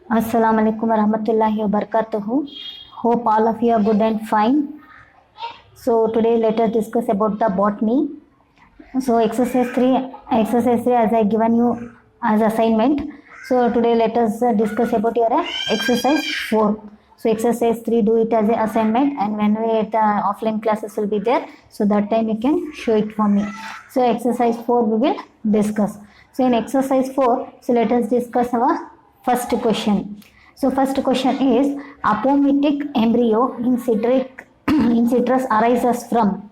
Assalamu alaikum warahmatullahi wabarakatuh. Hope all of you are good and fine. So today let us discuss about the botany. So exercise 3 as I given you as assignment. So today let us discuss about your exercise 4. So exercise 3 do it as an assignment, and when we at offline classes will be there, so that time you can show it for me. So exercise 4 we will discuss. So in exercise 4, so let us discuss our first question. So first question is apomictic embryo in citrus arises from.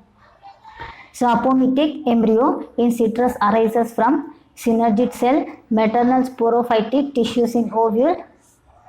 So apomictic embryo in citrus arises from synergid cell, maternal sporophytic tissues in ovule,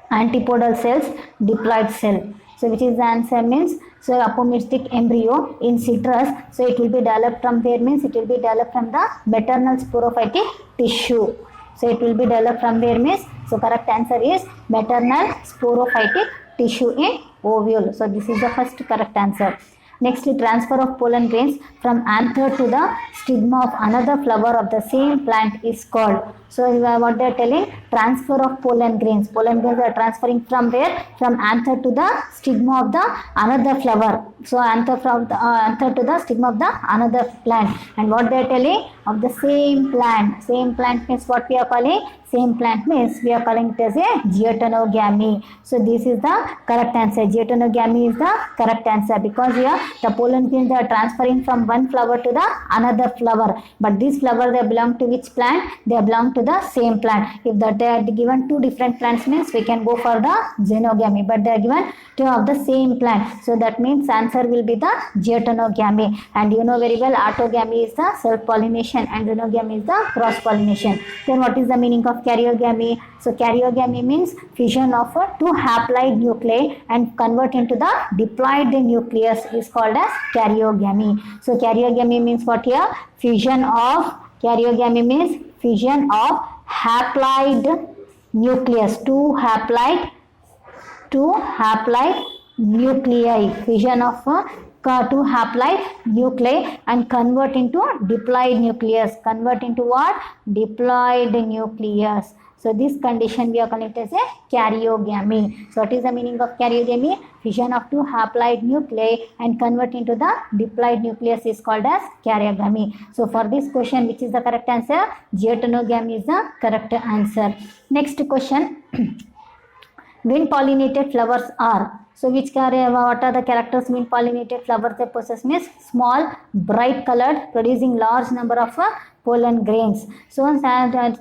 antipodal cells, diploid cell. So which is the answer means, so apomictic embryo in citrus, so it will be developed from where means it will be developed from the maternal sporophytic tissue. So it will be developed from where means, so correct answer is maternal sporophytic tissue in ovule. So this is the first correct answer. Next, transfer of pollen grains from anther to the stigma of another flower of the same plant is called. So what they are telling, transfer of pollen grains. Pollen grains are transferring from where? From anther to the stigma of the another flower. So anther from the anther to the stigma of the another plant. And what they are telling, of the same plant. Same plant means what we are calling? Same plant means we are calling it as a geotenogamy. So this is the correct answer. Geotenogamy is the correct answer, because here the pollen grains are transferring from one flower to the another flower. But this flower, they belong to which plant? They belong to the same plant. If that they are given two different plants means we can go for the xenogamy. But they are given two of the same plant. So that means answer will be the geotenogamy. And you know very well autogamy is the self-pollination and xenogamy is the cross-pollination. Then what is the meaning of karyogamy? So karyogamy means fusion of two haploid nuclei and convert into the diploid nucleus is called as karyogamy. So karyogamy means what here? Karyogamy means fusion of haploid nucleus, two haploid nuclei, fusion of two haploid nuclei and convert into diploid nucleus. Convert into what? Diploid nucleus. So this condition we are calling it as a karyogamy. So what is the meaning of karyogamy? Fusion of two haploid nuclei and convert into the diploid nucleus is called as karyogamy. So for this question, which is the correct answer? Geotenogamy is the correct answer. Next question. Wind pollinated flowers are. So what are the characters wind pollinated flowers they possess means? Small, bright colored, producing large number of pollen grains. So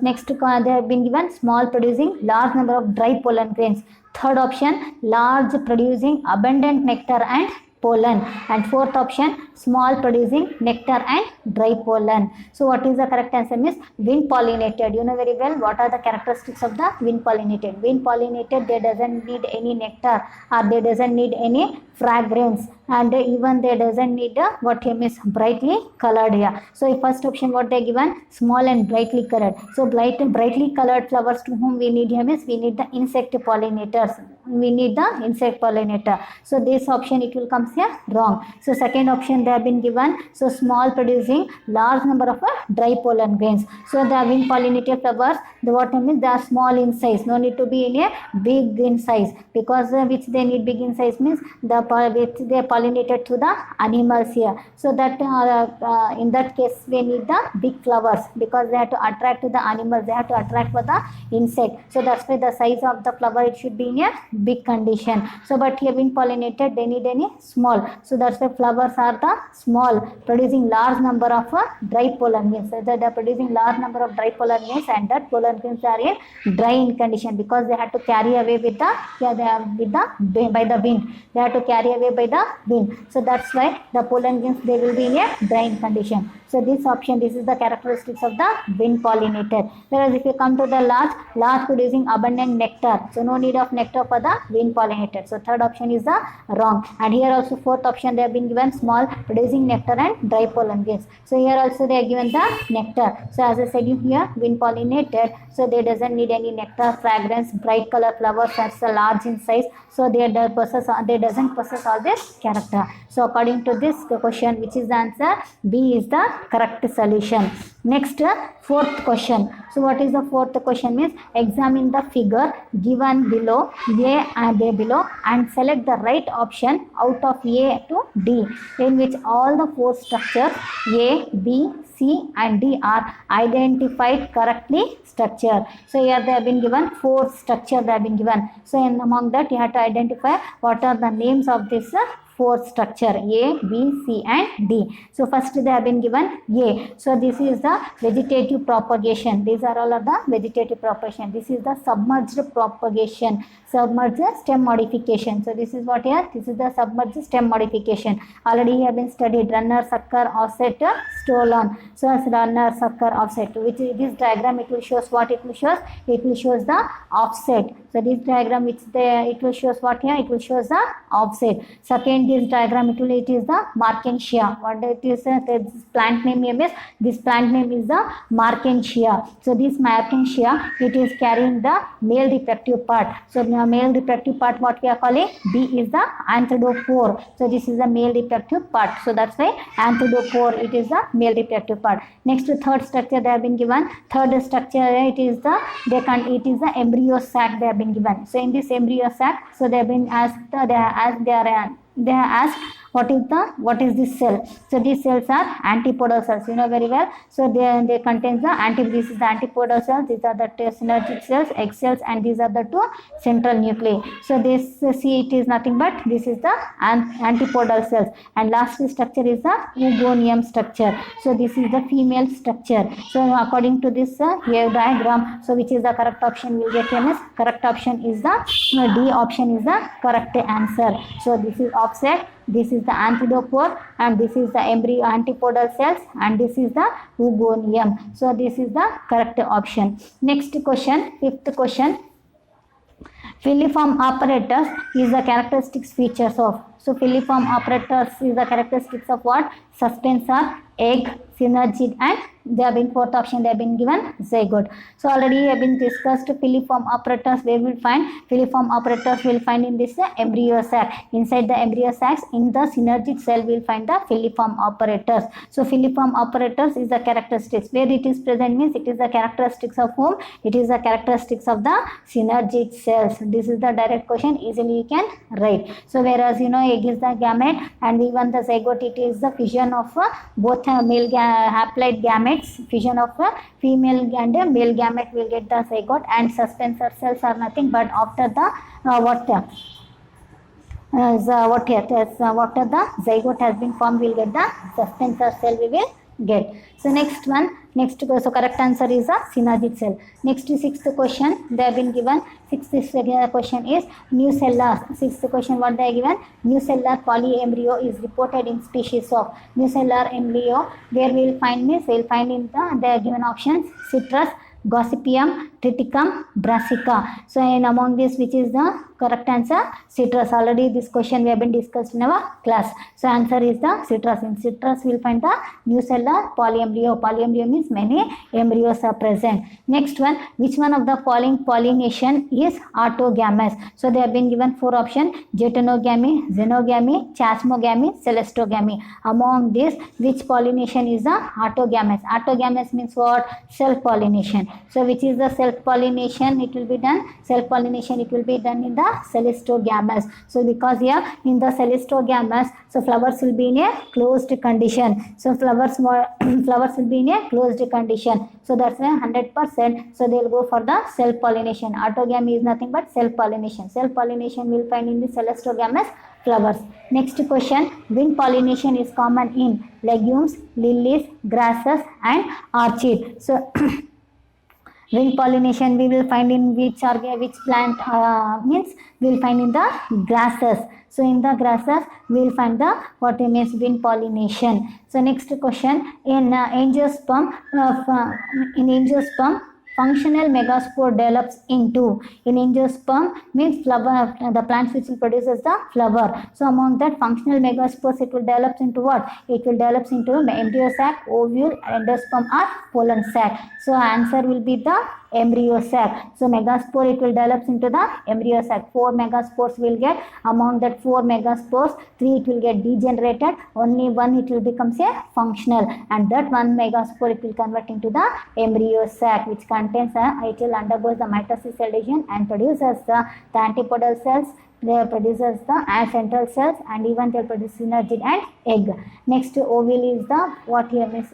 next they have been given small, producing large number of dry pollen grains. Third option, large, producing abundant nectar and pollen. And fourth option, small, producing nectar and dry pollen. So what is the correct answer means wind pollinated. You know very well what are the characteristics of the wind pollinated. Wind pollinated, they doesn't need any nectar or they doesn't need any fragrance, and even they doesn't need what here means brightly colored here. So first option what they given, small and brightly colored. So brightly colored flowers to whom we need here means we need the insect pollinators. We need the insect pollinator. So this option it will come here wrong. So second option they have been given, so small, producing large number of dry pollen grains. So the wind pollinated flowers, the what means they are small in size, no need to be in a big in size, because which they need big in size means which they pollinated through the animals here. So that in that case we need the big flowers, because they have to attract to the animals, they have to attract for the insect. So that's why the size of the flower it should be in a big condition. So but here wind pollinated they need any small. So that's why flowers are the small, producing large number of dry pollen grains. So that they are producing large number of dry pollen grains, and that pollen grains are in dry in condition, because they had to carry away with the by the wind. They have to carry away by the wind. So that's why the pollen grains they will be in a dry in condition. So this option, this is the characteristics of the wind pollinated. Whereas if you come to the large producing abundant nectar, so no need of nectar for the wind pollinated. So third option is the wrong. And here also fourth option they have been given small, producing nectar and dry pollen grains. So here also they are given the nectar. So as I said you here, wind pollinated, so they doesn't need any nectar, fragrance, bright color flowers that's large in size. So they doesn't possess all this character. So according to this question, which is the answer? B is the correct solution. Next, fourth question. So what is the fourth question means? Examine the figure given below, A and A below, and select the right option out of A to D, in which all the four structures A, B, C and D are identified correctly structure. So here they have been given four structure they have been given. So in among that you have to identify what are the names of this fourth structure A, B, C and D. So first they have been given A. So this is the vegetative propagation. These are all of the vegetative propagation. This is the submerged propagation, submerged stem modification. So this is what here, this is the submerged stem modification. Already have been studied runner, sucker, offset, stolon. So as runner, sucker, offset, which is this diagram, it will shows what it will shows. It will shows the offset. So this diagram which it will shows what here, it will shows the offset. Second this diagram it is the Markensia. What it is, this plant name is, this plant name is the Markensia. So this Markensia, it is carrying the male reproductive part. So the male reproductive part what we are calling, B is the anthropophore. So this is the male reproductive part. So that's why anthropophore, it is the male reproductive part. Next third structure they have been given. Third structure it is the the embryo sac they have been given. So in this embryo sac, so they have been asked, they are asked what is this cell. So these cells are antipodal cells, you know very well. So they contain this is the antipodal cells, these are the synergic cells, egg cells, and these are the two central nuclei. So this see it is nothing but this is the antipodal cells. And last structure is the oogonium structure. So this is the female structure. So according to this diagram, so which is the correct option will get here? Correct option is the D option is the correct answer. So this is offset, this is the anthropophore, and this is the embryo antipodal cells, and this is the oogonium. So this is the correct option. Next question, fifth question. Filiform apparatus is the characteristics features of. So filiform apparatus is the characteristics of what? Suspensor, egg, synergid, and they have been fourth option they have been given zygote. So already have been discussed filiform apparatus. Where we will find filiform apparatus? Will find in this embryo sac. Inside the embryo sacs, in the synergid cell, we will find the filiform apparatus. So filiform apparatus is the characteristics. Where it is present means it is the characteristics of whom? It is the characteristics of the synergid cells. This is the direct question. Easily you can write. So whereas you know egg is the gamete, and even the zygote, it is the fission of both male haploid gametes. Fission of a female and a male gamete will get the zygote, and suspensor cells are nothing but after the after the zygote has been formed, we will get the suspensor cell we will get. So next one, so correct answer is the synergid cell. Next sixth question they have been given. Sixth question is nucellar. Sixth question what they are given? Nucellar polyembryo is reported in species of. Nucellar embryo, where we will find this? We will find in the, they are given options: citrus, Gossypium, Triticum, Brassica. So in among this, which is the correct answer? Citrus. Already this question we have been discussed in our class. So answer is the citrus. In citrus we will find the nucellar polyembryo. Polyembryo means many embryos are present. Next one, which one of the following pollination is autogamous? So they have been given four options: Jejunogamy, Xenogamy, Chasmogamy, Celestogamy. Among this, which pollination is the autogamous? Autogamous means what? Self-pollination. So which is the self-pollination? It will be done. Self-pollination it will be done in the celestogamous. So because here in the celestogamous, so flowers will be in a closed condition. So flowers will be in a closed condition. So that's 100%. So they will go for the self-pollination. Autogamy is nothing but self-pollination. Self-pollination will find in the celestogamous flowers. Next question, wind pollination is common in legumes, lilies, grasses and orchid. So wind pollination we will find in which plant means we will find in the grasses. So in the grasses we will find the what means wind pollination. So next question, in angiosperm, functional megaspore develops into. In angiosperm means flower, the plant which will produces the flower. So among that functional megaspores, it will develop into what? It will develop into embryo sac, ovule, endosperm or pollen sac. So answer will be the embryo sac. So megaspore it will develops into the embryo sac. 4 megaspores will get. Among that 4 megaspores, 3 it will get degenerated. Only one it will becomes a functional, and that one megaspore it will convert into the embryo sac, which contains it will undergoes the mitosis cell division and produces the antipodal cells. They produces the central cells, and even they produce synergid and egg. Next, ovule is the what here means.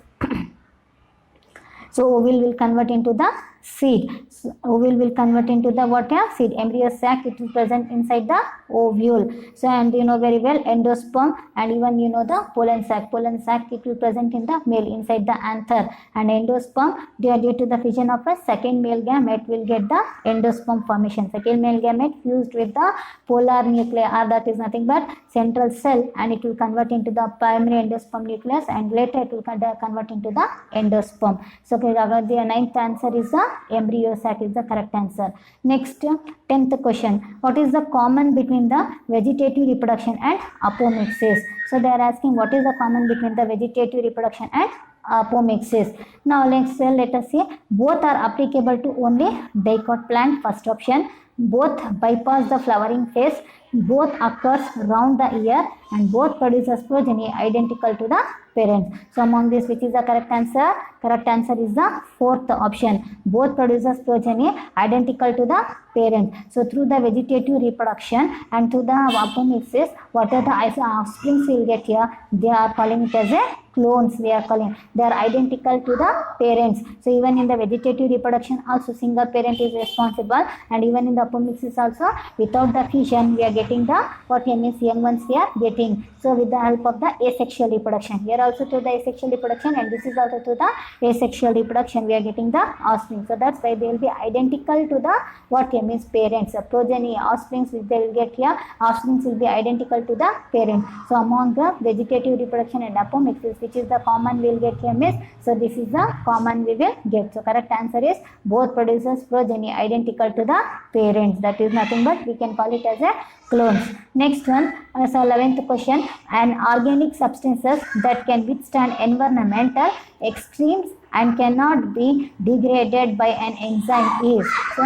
So ovule will convert into the seed. So ovule will convert into the what? Seed. Embryo sac it is present inside the ovule. So and you know very well endosperm, and even you know the pollen sac. Pollen sac it will present in the male inside the anther, and endosperm due to the fission of a second male gamete will get the endosperm formation. Second male gamete fused with the polar nuclei, or that is nothing but central cell, and it will convert into the primary endosperm nucleus, and later it will convert into the endosperm. So the ninth answer is the embryo sac is the correct answer. Next, 10th question. What is the common between the vegetative reproduction and apomixis? So they are asking what is the common between the vegetative reproduction and apomixis. Now let us see. Both are applicable to only dicot plant. First option. Both bypass the flowering phase. Both occurs round the year, and both produces progeny identical to the parents. So among this, which is the correct answer? Correct answer is the fourth option. Both produces progeny identical to the parent. So through the vegetative reproduction and through the apomixis, what are the offsprings we will get here? They are calling it as a clones. We are calling they are identical to the parents. So even in the vegetative reproduction also single parent is responsible, and even in the apomixis also without the fission we are getting the what means young ones we are getting. So with the help of the asexual reproduction, here also to the asexual reproduction, and this is also to the asexual reproduction we are getting the offspring. So that's why they will be identical to the what means parents. So progeny offsprings which they will get here, offsprings will be identical to the parent. So among the vegetative reproduction and apomixis, which is the common we will get here means, so this is the common we will get. So correct answer is both produces progeny identical to the parents. That is nothing but we can call it as a clones. Next one, so 11th question. An organic substances that can withstand environmental extremes and cannot be degraded by an enzyme is, so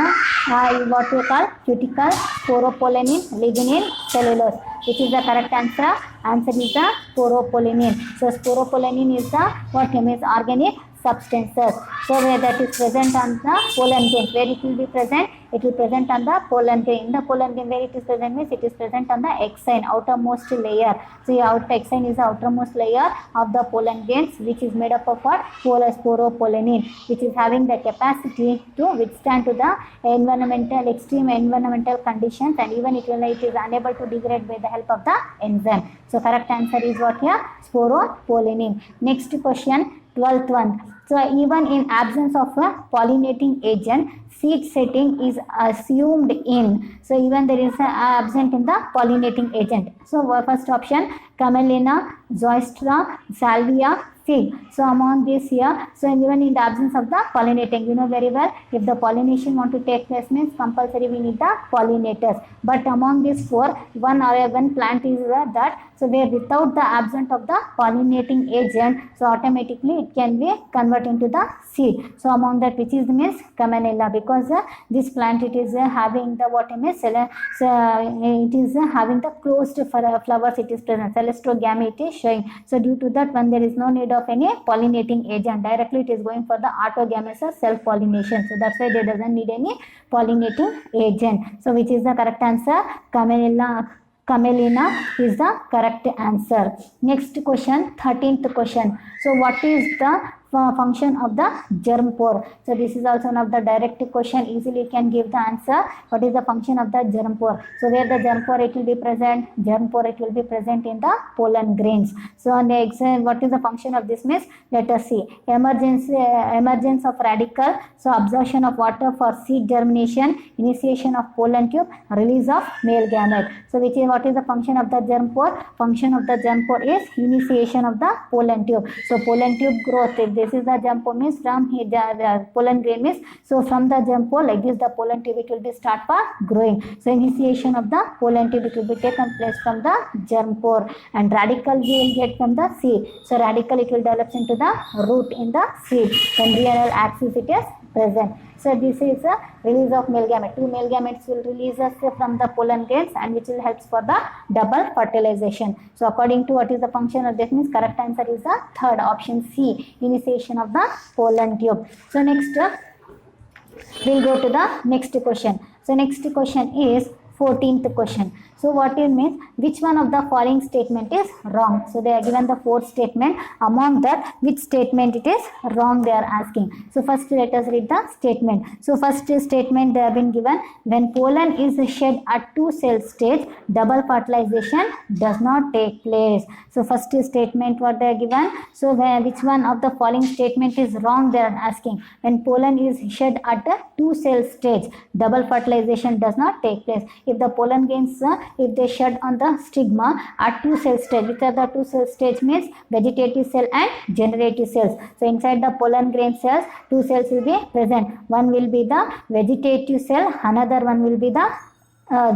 what we call cuticle, sporopollenin, lignin, cellulose. Which is the correct answer? Answer is the sporopollenin. So sporopollenin is the what means organic substances. So where that is present on the pollen grain, where it will be present? It will present on the pollen grain. In the pollen grain where it is present means it is present on the exine, outermost layer. So the exine is the outermost layer of the pollen grains, which is made up of what? Sporopollenin, which is having the capacity to withstand to the environmental, extreme environmental conditions, and even it is unable to degrade by the help of the enzyme. So correct answer is what here? Sporopollenin. Next question, 12th one. So even in absence of a pollinating agent, seed setting is assumed in. So even there is a absent in the pollinating agent. So first option, Camelina, Zoystra, Salvia, fig. So among these here, so even in the absence of the pollinating, you know very well, if the pollination want to take place means compulsory we need the pollinators. But among these four, one plant is that, so where without the absence of the pollinating agent, so automatically it can be converted into the seed. So among that, which is means Camelina, because this plant it is having the what means, so it is having the closed flowers it is present, celestogamy it is showing. So due to that one, there is no need of any pollinating agent. Directly it is going for the autogamous or self-pollination. So that's why there doesn't need any pollinating agent. So which is the correct answer? Camelina is the correct answer. Next question, 13th question. So what is the function of the germ pore? So this is also one of the direct question, easily you can give the answer. What is the function of the germ pore? So where the germ pore it will be present? Germ pore it will be present in the pollen grains. So next, what is the function of this means? Let us see. Emergence of radicle, so absorption of water for seed germination, initiation of pollen tube, release of male gamete. So which is what is the function of the germ pore? Function of the germ pore is initiation of the pollen tube. So pollen tube growth, if this is the germ pore means from here the pollen grain means, so from the germ pore like this the pollen tube it will be start for growing. So initiation of the pollen tube it will be taken place from the germ pore, and radical we will get from the seed. So radical it will develop into the root in the seed. Embryonal axis it is present. So this is a release of male gamete. Two male gametes will release us from the pollen grains, and which will help for the double fertilization. So according to what is the function of this, means correct answer is the third option C, initiation of the pollen tube. So next we'll go to the next question. So next question is 14th question. So what it means, which one of the following statement is wrong? So they are given the 4 statement. Among that, which statement it is wrong they are asking. So first let us read the statement. So first statement they have been given, when pollen is shed at 2 cell stage, double fertilization does not take place. So first statement what they are given. So which one of the following statement is wrong they are asking. When pollen is shed at the 2 cell stage, double fertilization does not take place. If the pollen grains if they shed on the stigma at 2 cell stage, which are the 2 cell stage means vegetative cell and generative cells. So inside the pollen grain cells, 2 cells will be present. One will be the vegetative cell, another one will be the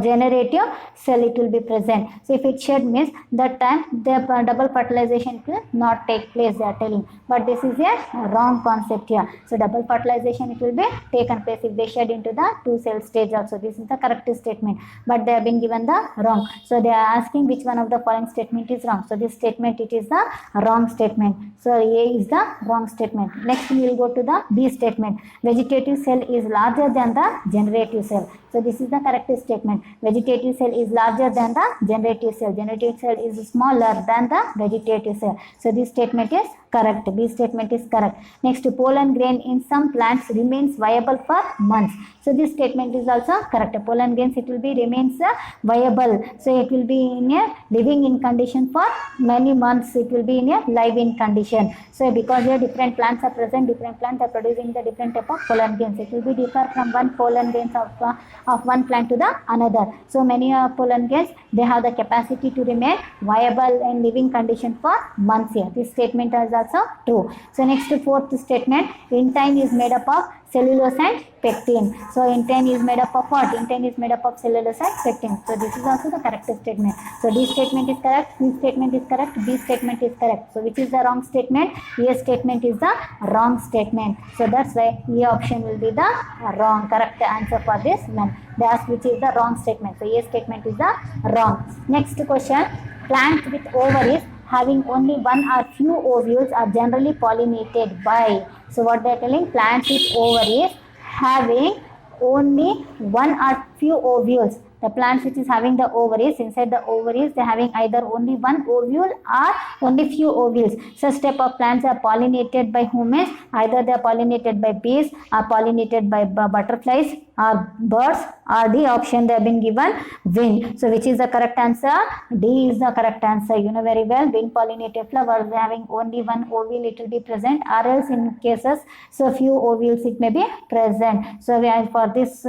generative cell, it will be present. So if it shed means that time the double fertilization will not take place, they are telling, but this is a wrong concept here. So double fertilization it will be taken place if they shed into the 2 cell stage also. This is the correct statement, but they have been given the wrong. So they are asking which one of the following statement is wrong. So this statement it is the wrong statement. So A is the wrong statement. Next we will go to the B statement. Vegetative cell is larger than the generative cell. So this is the correct statement. Vegetative cell is larger than the generative cell. Generative cell is smaller than the vegetative cell. So this statement is correct. B statement is correct. Next, pollen grain in some plants remains viable for months. So this statement is also correct. Pollen grains it will be remains viable. So it will be in a living in condition for many months. It will be in a live in condition. So because here different plants are present, different plants are producing the different type of pollen grains. It will be differ from one pollen grains of one plant to the another. So many pollen grains they have the capacity to remain viable in living condition for months here. This statement is also true. So next, fourth statement, intine is made up of cellulose and pectin. So intine is made up of what? Intine is made up of cellulose and pectin. So this is also the correct statement. So D statement is correct, C statement is correct, B statement is correct. So which is the wrong statement? A statement is the wrong statement. So that's why A option will be the wrong correct answer for this one. They ask which is the wrong statement. So A statement is the wrong. Next question, plants with ovaries having only one or few ovules are generally pollinated by. So what they are telling, plants with ovaries having only one or few ovules. The plants which is having the ovaries, inside the ovaries they are having either only one ovule or only few ovules. Such type of plants are pollinated by humans. Either they are pollinated by bees or pollinated by butterflies or birds, or D option they have been given, wind. So which is the correct answer? D is the correct answer. You know very well, wind pollinated flowers having only one ovule it will be present, or else in cases so few ovules it may be present. So we are for this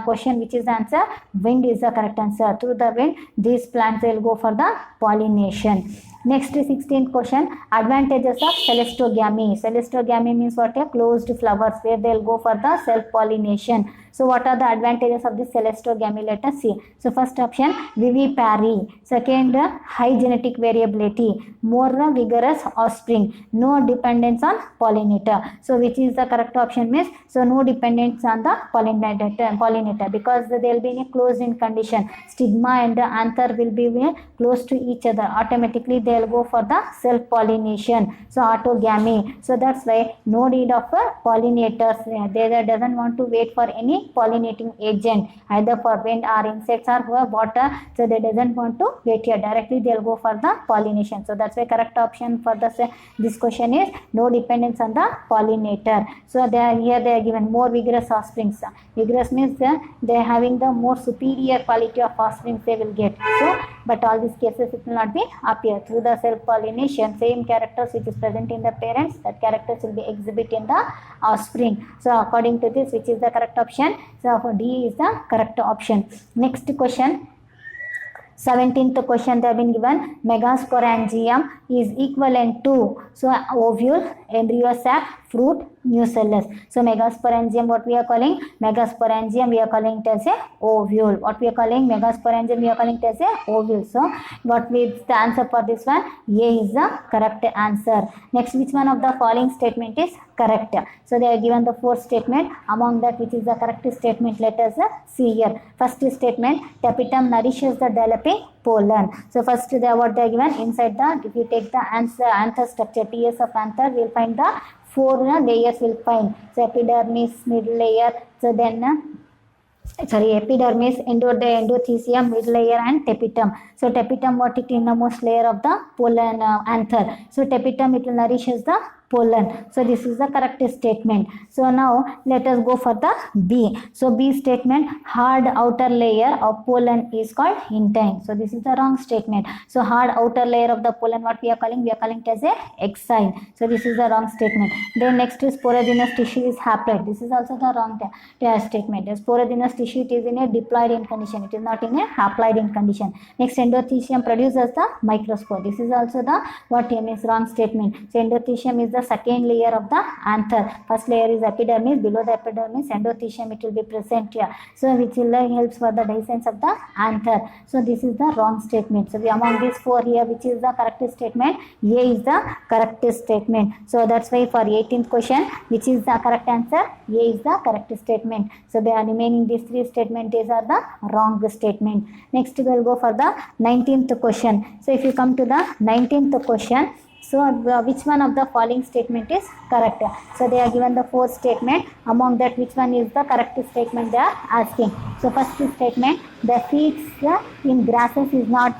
question which is the answer, wind is the correct answer. Through the wind these plants will go for the pollination. Next, 16th question, advantages of celestogamy. Celestogamy means what? A closed flowers where they will go for the self-pollination. So what are the advantages of this celestogamy? Let us see. So first option, vivipary. Second, high genetic variability. More vigorous offspring. No dependence on pollinator. So which is the correct option means? So no dependence on the pollinator because they will be in a closed in condition. Stigma and the anther will be close to each other. Automatically they will go for the self-pollination. So autogamy. So that's why no need of pollinators. They doesn't want to wait for any pollinating agent either for wind or insects or water. So they doesn't want to wait here. Directly they will go for the pollination. So that's why correct option for this question is no dependence on the pollinator. So they are here they are given more vigorous offsprings. Vigorous means they are having the more superior quality of offsprings they will get. So but all these cases it will not be appear through the self-pollination. Same characters which is present in the parents, that characters will be exhibit in the offspring. So according to this, which is the correct option? So for D is the correct option. Next question, 17th question they have been given, megasporangium is equivalent to, so ovule, embryo sac, fruit nucellus. So megasporangium, what we are calling? Megasporangium we are calling it as a ovule. What we are calling? Megasporangium we are calling it as a ovule. So what is the answer for this one? A is the correct answer. Next, which one of the following statement is correct? So they are given the fourth statement. Among that, which is the correct statement? Let us see here. First statement, tapetum nourishes the developing pollen. So first they are what they are given inside the, if you take the anther structure, TS of anther, we will find the four layers will find. So epidermis, middle layer, so then epidermis, endothecium, mid layer, and tapetum. So tapetum, what it innermost layer of the pollen anther. So tapetum, it will nourishes the pollen. So this is the correct statement. So now let us go for the B. So B statement, hard outer layer of pollen is called intine. So this is the wrong statement. So hard outer layer of the pollen, what we are calling? We are calling it as a exine. So this is the wrong statement. Then next is sporogenous tissue is haploid. This is also the wrong statement. The sporogenous tissue, it is in a diploid in condition. It is not in a haploid in condition. Next, endothecium produces the microspore. This is also the what is wrong statement. So endothecium is the second layer of the anther. First layer is epidermis. Below the epidermis, endothecium, it will be present here. So which will helps for the dehiscence of the anther. So this is the wrong statement. So among these four here, which is the correct statement? A is the correct statement. So that's why for 18th question, which is the correct answer? A is the correct statement. So the remaining these three statements are the wrong statement. Next we will go for the 19th question. So if you come to the 19th question, so which one of the following statement is correct? So they are given the fourth statement. Among that, which one is the correct statement they are asking? So first statement, the seeds in grasses is not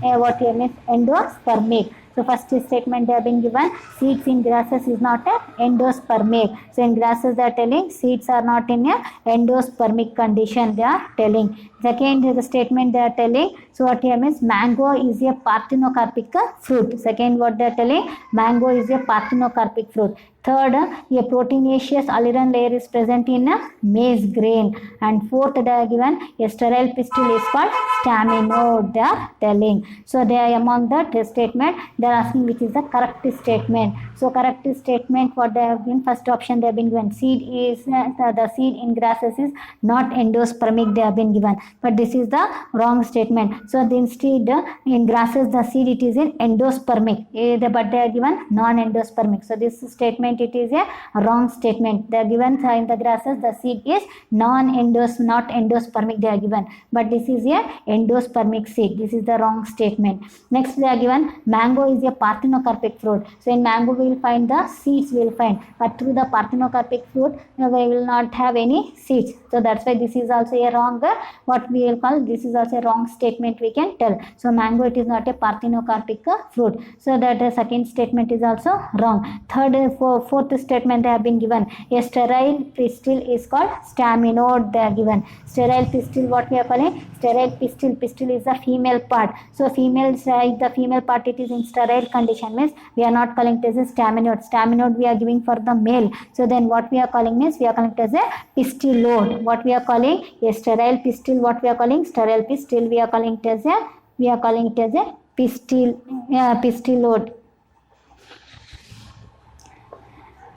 what means endospermic. So first statement they have been given, seeds in grasses is not endospermic. So in grasses they are telling seeds are not in a endospermic condition, they are telling. Second the statement they are telling, so what here means mango is a parthenocarpic fruit. Second what they are telling, mango is a parthenocarpic fruit. Third, a proteinaceous aleurone layer is present in a maize grain. And fourth, they are given a sterile pistil is called staminode, they are telling. So they are among that statement, they are asking which is the correct statement. So correct statement what they have been, first option they have been given, seed is the seed in grasses is not endospermic, they have been given. But this is the wrong statement. So instead in grasses the seed it is in endospermic, but they are given non-endospermic. So this statement it is a wrong statement. They are given in the grasses the seed is not endospermic they are given, but this is a endospermic seed. This is the wrong statement. Next they are given mango is a parthenocarpic fruit. So in mango we will find the seeds we will find, but through the parthenocarpic fruit we will not have any seeds. So that's why this is also a wrong what we will call, this is also a wrong statement we can tell. So mango it is not a parthenocarpic fruit. So that the second statement is also wrong. Third fourth statement they have been given, a sterile pistil is called staminode they are given. Sterile pistil what we are calling? Sterile pistil. Pistil is the female part. So female side, the female part it is in sterile condition means we are not calling it as a staminode. Staminode we are giving for the male. So then what we are calling means we are calling it as a pistillode. What we are calling? A sterile pistil, what we are calling? Sterile pistil we are calling it as a pistillode.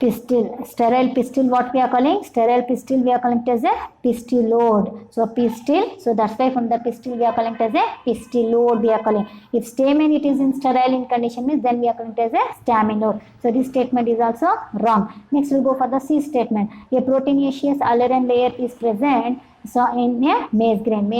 Pistil, sterile pistil what we are calling? Sterile pistil we are calling it as a pistillode. So pistil, so that's why from the pistil we are calling it as a pistillode we are calling. If stamen it is in sterile in condition means then we are calling it as a staminode. So this statement is also wrong. Next we'll go for the C statement. A proteinaceous aleurone layer is present. So in a maize grain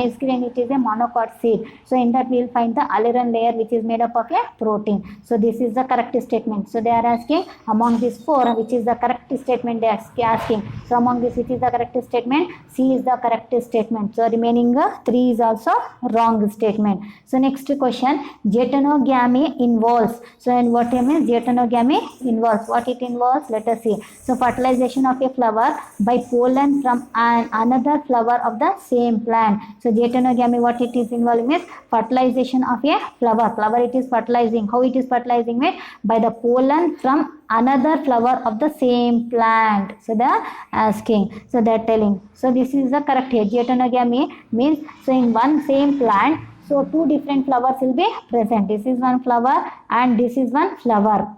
it is a monocot seed. So in that we will find the aleurone layer which is made up of a protein. So this is the correct statement. So they are asking among these four which is the correct statement they are asking. So among this which is the correct statement? C is the correct statement. So remaining 3 is also wrong statement. So next question, Geitonogamy involves. So and what means Geitonogamy involves? What it involves? Let us see. So fertilization of a flower by pollen from another flower of the same plant. So Geitonogamy what it is involving is fertilization of a flower. Flower it is fertilizing. How it is fertilizing it? By the pollen from another flower of the same plant. So they are asking. So they are telling. So this is the correct here. Geitonogamy means so in one same plant, so two different flowers will be present. This is one flower and this is one flower.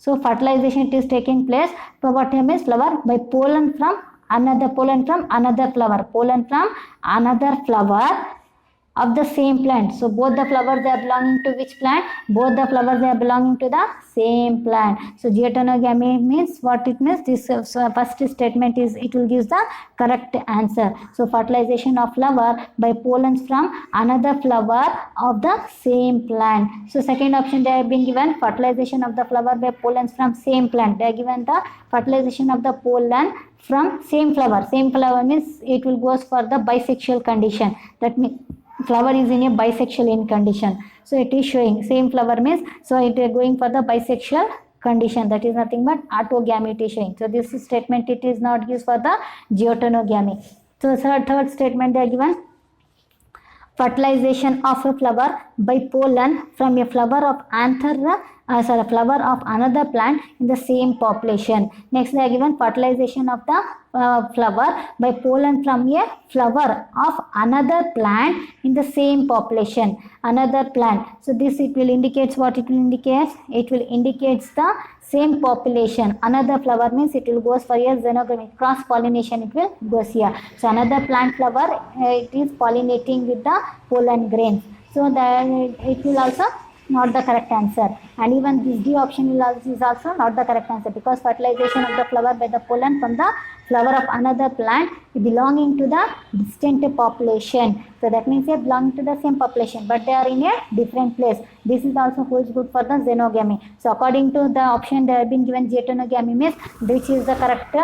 So fertilization it is taking place. So what means flower by pollen from another flower. Pollen from another flower of the same plant. So both the flowers they are belonging to which plant? Both the flowers they are belonging to the same plant. So geotenogamy means what it means? This first statement is it will give the correct answer. So fertilization of flower by pollens from another flower of the same plant. So second option they have been given fertilization of the flower by pollens from same plant. They are given the fertilization of the pollen from same flower. Same flower means it will goes for the bisexual condition. That means flower is in a bisexual in condition. So it is showing same flower means so it is going for the bisexual condition. That is nothing but autogamy it is showing. So this statement it is not used for the geotenogamy. So third statement they are given fertilization of a flower by pollen from a flower of flower of another plant in the same population. Next they are given fertilization of the flower by pollen from a flower of another plant in the same population. Another plant. So this it will indicates what it will indicate. It will indicates the same population. Another flower means it will goes for a xenogamy, cross pollination it will goes here. So another plant flower it is pollinating with the pollen grains. So that it will also not the correct answer, and even this D option is also not the correct answer because fertilization of the flower by the pollen from the flower of another plant belonging to the distant population. So that means they belong to the same population but they are in a different place. This is also holds good for the xenogamy. So according to the option they have been given geotenogamy means which is the correct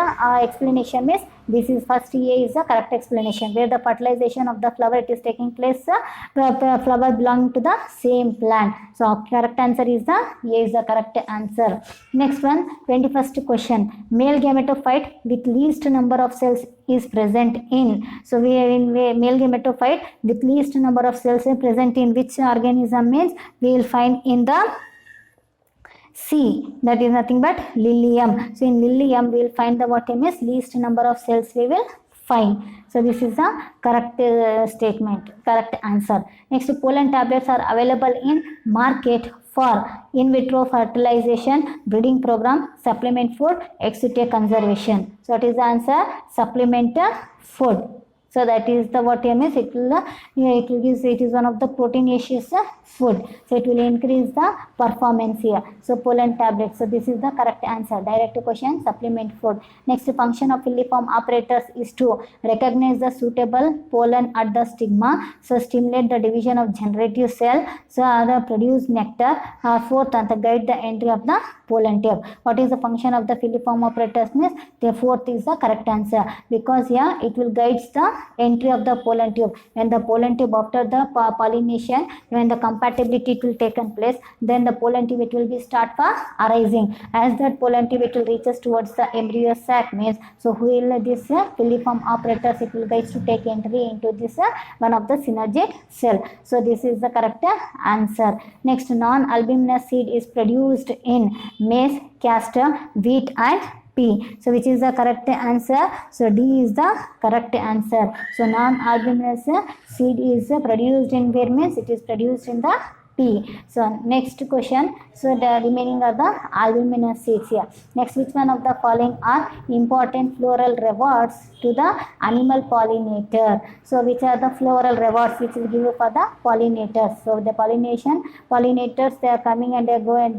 explanation means this is first A is the correct explanation where the fertilization of the flower it is taking place flower belonging to the same plant. So correct answer is the A is the correct answer. Next one 21st question. Male gametophyte with least number of cells is present in. So we are in male gametophyte with least number of cells is present in which organism means we will find in the C, that is nothing but Lilium. So in Lilium we will find the what is least number of cells we will find. So this is the correct statement, correct answer. Next, pollen tablets are available in market for in vitro fertilization, breeding program, supplement food, etc. conservation. So what is the answer? Supplement food. So that is the what means it will give it is one of the proteinaceous food. So it will increase the performance here. So pollen tablets. So this is the correct answer. Direct question supplement food. Next function of filiform apparatus is to recognize the suitable pollen at the stigma. So stimulate the division of generative cell. So the produce nectar. Fourth and guide the entry of the pollen tube. What is the function of the filiform apparatus means the fourth is the correct answer because here it will guides the entry of the pollen tube. When the pollen tube after the pollination, when the compatibility will taken place, then the pollen tube it will be start for arising. As that pollen tube it will reaches towards the embryo sac means so will this filiform apparatus it will guides to take entry into this one of the synergic cell. So this is the correct answer. Next, non-albuminous seed is produced in maize, castor, wheat and P. So which is the correct answer? So D is the correct answer. So non-albuminous seed is produced in where means it is produced in the P. So next question. So the remaining are the albuminous seeds here. Next, which one of the following are important floral rewards to the animal pollinator? So which are the floral rewards which is given for the pollinators? So the pollinators they are coming and they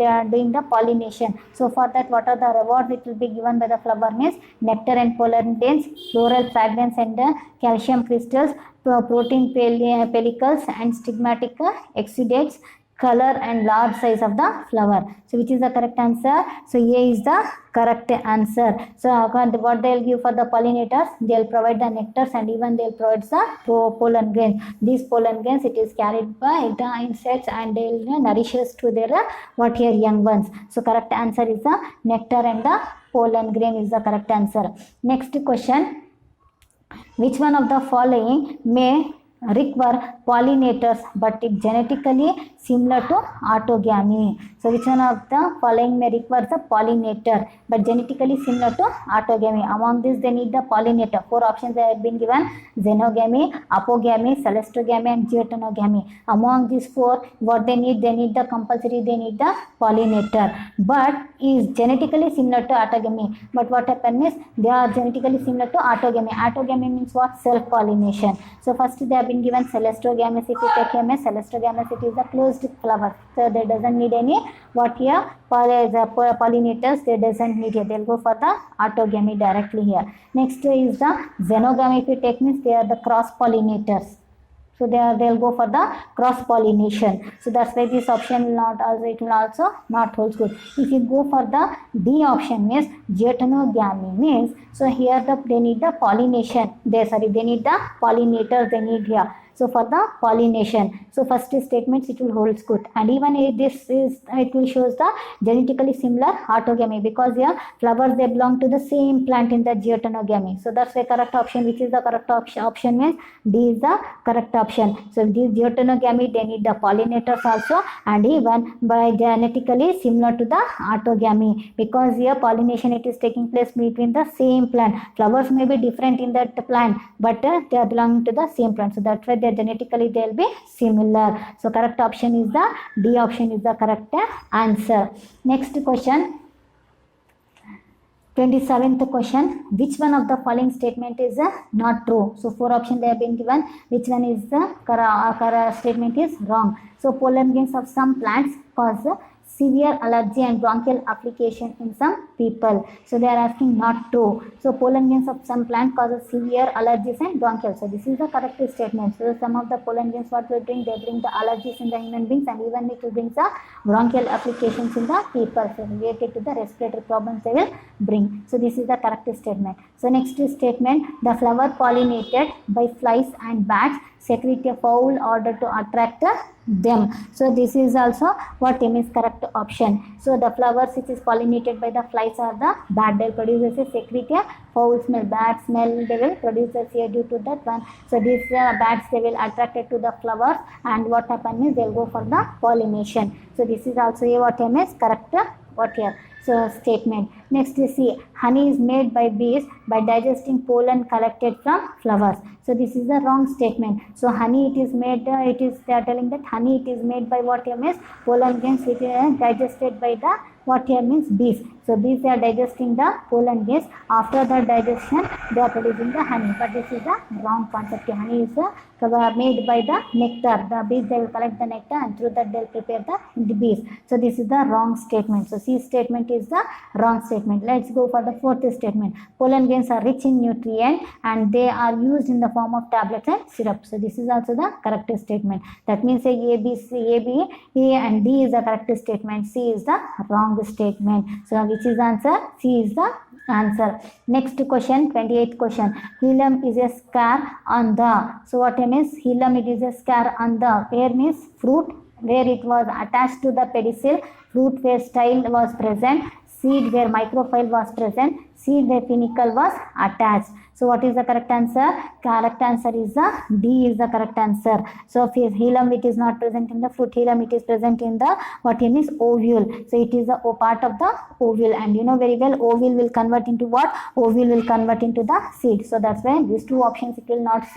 are doing the pollination. So for that what are the rewards which will be given by the flower means nectar and pollen grains, floral fragrance and calcium crystals, protein pellicles and stigmatic exudates, color and large size of the flower. So which is the correct answer? So A is the correct answer. So what they will give for the pollinators? They will provide the nectars and even they will provide the pollen grains. These pollen grains it is carried by the insects and they will nourishes to their what here young ones. So correct answer is the nectar and the pollen grain is the correct answer. Next question. Which one of the following may require pollinators, but it genetically similar to autogamy. So which one of the following may require the pollinator but genetically similar to autogamy? Among these they need the pollinator. 4 options have been given: xenogamy, apogamy, celestogamy and geotenogamy. Among these 4, what they need the compulsory, they need the pollinator, but is genetically similar to autogamy. But what happens is they are genetically similar to autogamy. Autogamy means what? Self pollination. So first they have been given celestogamous. If you take celestogamous, it is a closed flower, so they doesn't need any what here pollinators, they doesn't need it, they'll go for the autogamy directly here. Next is the xenogamy. If you take means they are the cross pollinators, so they'll go for the cross pollination. So that's why this option will not also, it will also not hold good. If you go for the D option means geotenogamy means, so here they need the pollination, they need the pollinators, they need here. So for the pollination, so first statements it will hold good, and even if this is, it will shows the genetically similar autogamy, because here flowers they belong to the same plant in the geotenogamy. So that's the correct option. Which is the correct option means D is the correct option. So this geotenogamy they need the pollinators also, and even by genetically similar to the autogamy, because here pollination it is taking place between the same plant. Flowers may be different in that plant, but they are belonging to the same plant, so that's why they genetically they'll be similar. So correct option is the D option is the correct answer. Next question, 27th question. Which one of the following statement is not true? So 4 options they have been given. Which one is the correct statement is wrong? So pollen grains of some plants cause severe allergy and bronchial application in some people. So they are asking not true. So pollen grains of some plant causes severe allergies and bronchial. So this is the correct statement. So some of the pollen grains what will bring, they bring the allergies in the human beings, and even it will bring the bronchial applications in the people. So related to the respiratory problems they will bring. So this is the correct statement. So next statement, the flower pollinated by flies and bats secrete a foul odor to attract them. So this is also what is correct option. So the flowers which is pollinated by the flies or the bat, they produce a secrete a foul smell, bad smell they will produce here due to that one. So these bats they will attracted to the flowers, and what happen is they'll go for the pollination. So this is also a what is correct what here. So statement. Next you see, honey is made by bees by digesting pollen collected from flowers. So this is the wrong statement. So honey it is made, it is they are telling that honey it is made by what here means pollen grains which is digested by the what here means bees. So bees they are digesting the pollen grains. After the digestion they are producing the honey. But this is the wrong concept. Honey is made by the nectar. The bees they will collect the nectar, and through that they will prepare the bees. So this is the wrong statement. So C statement is the wrong statement. Let's go for the 4th statement. Pollen grains are rich in nutrient and they are used in the form of tablets and syrup. So this is also the correct statement. That means A, B, C, A, B, A and D is the correct statement. C is the wrong statement. So which is answer? C is the answer. Next question, 28th question. Hilum is a scare on the. So what means hilum? It is a scare on the. Where means fruit where it was attached to the pedicel, fruit where style was present, seed where microphyll was present, seed where funicle was attached. So what is the correct answer? Correct answer is the D is the correct answer. So if hilum it is not present in the fruit, hilum it is present in the what is ovule. So it is a part of the ovule, and you know very well ovule will convert into what? Ovule will convert into the seed. So that's why these 2 options it will not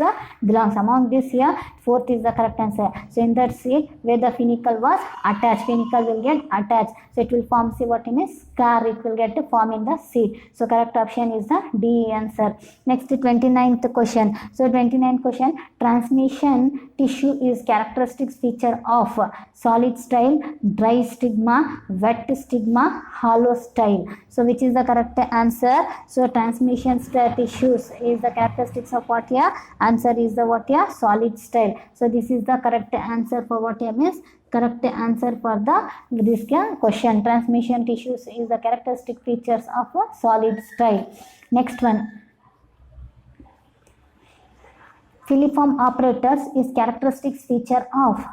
belongs. Among this here 4th is the correct answer. So in that seed where the funicle was attached, funicle will get attached. So it will form what is scar, it will get to form in the seed. So correct option is the D answer. Next 29th question. So 29th question, transmission tissue is characteristic feature of solid style, dry stigma, wet stigma, hollow style. So which is the correct answer? So transmission tissues is the characteristics of what here? Answer is the what here? Solid style. So this is the correct answer for what here means correct answer for the this question. Transmission tissues is the characteristic features of a solid style. Next one, filiform apparatus is characteristic feature of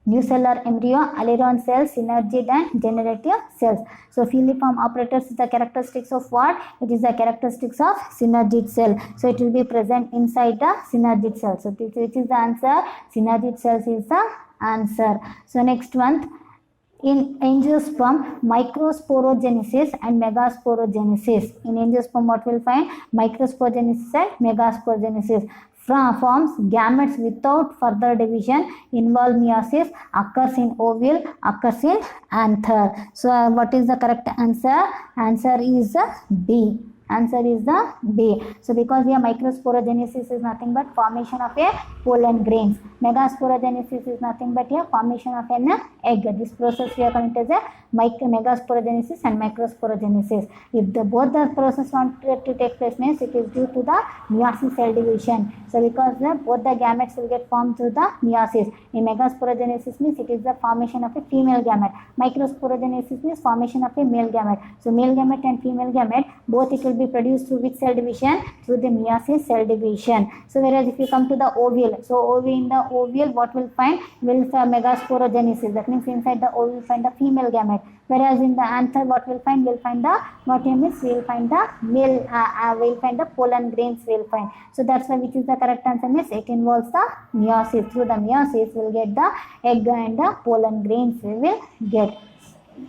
nucellar embryo, aileron cells, synergid and generative cells. So filiform apparatus is the characteristics of what? It is the characteristics of synergid cell. So it will be present inside the synergid cell. So which is the answer? Synergid cells is the answer. So next one. In angiosperm, microsporogenesis and megasporogenesis. In angiosperm, what we'll find? Microsporogenesis and megasporogenesis. Forms gametes without further division, involve meiosis, occurs in ovule, occurs in anther. So what is the correct answer? Answer is B. Answer is the B. So because here microsporogenesis is nothing but formation of a pollen grains. Megasporogenesis is nothing but a formation of an egg. This process we are calling it as a megasporogenesis and microsporogenesis. If both the process wanted to take place means it is due to the meiosis cell division. So because both the gametes will get formed through the meiosis. In megasporogenesis means it is the formation of a female gamete. Microsporogenesis means formation of a male gamete. So male gamete and female gamete, both it will be produced through which cell division? Through the meiosis cell division. So whereas if you come to the ovule, so in the ovule what we'll find? We'll find megasporogenesis. That means inside the ovule we'll find the female gamete. Whereas in the anther what we'll find? We'll find the what means we'll find the male. We'll find the pollen grains. We'll find. So that's why which is the correct answer? Means it involves the meiosis. Through the meiosis we'll get the egg and the pollen grains. We will get.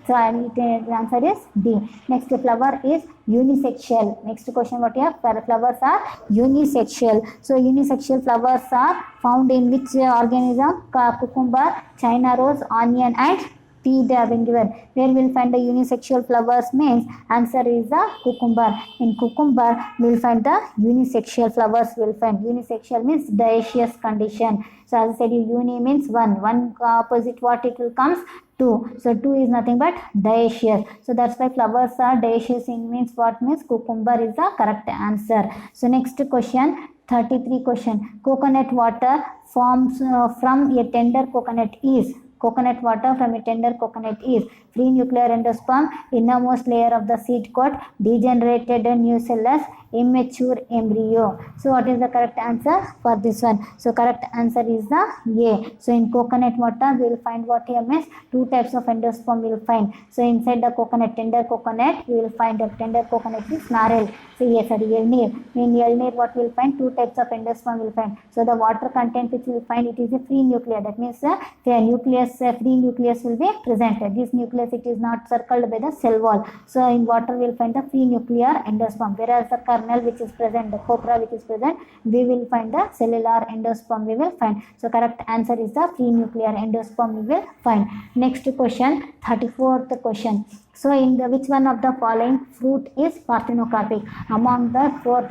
So the answer is D. Next flower is unisexual. Next question what you have? Flowers are unisexual. So unisexual flowers are found in which organism? Cucumber, China rose, onion and pea they have been given. Where we'll find the unisexual flowers means answer is the cucumber. In cucumber we'll find the unisexual flowers. We'll find unisexual means dioecious condition. So as I said, uni means one. One opposite what it will comes? 2. So 2 is nothing but dioecious. So that's why flowers are dioecious. In means what? Means cucumber is the correct answer. So next question, 33 question. Coconut water forms from a tender coconut is. Coconut water from a tender coconut is free nuclear endosperm, innermost layer of the seed coat, degenerated nucellus, immature embryo. So what is the correct answer for this one? So correct answer is the A. So in coconut water we will find what here means 2 types of endosperm we will find. So inside the coconut, tender coconut, we will find the tender coconut is narel. So yes, sorry, Elnir. In Elnir what we will find? 2 types of endosperm we will find. So the water content which we will find, it is a free nuclear. That means the nucleus, free nucleus will be presented. This nucleus it is not circled by the cell wall. So in water we will find the free nuclear endosperm. Whereas the kernel which is present, the copra which is present, we will find the cellular endosperm we will find. So correct answer is the free nuclear endosperm we will find. Next question, 34th question. So in the which one of the following fruit is parthenocarpic? Among the 4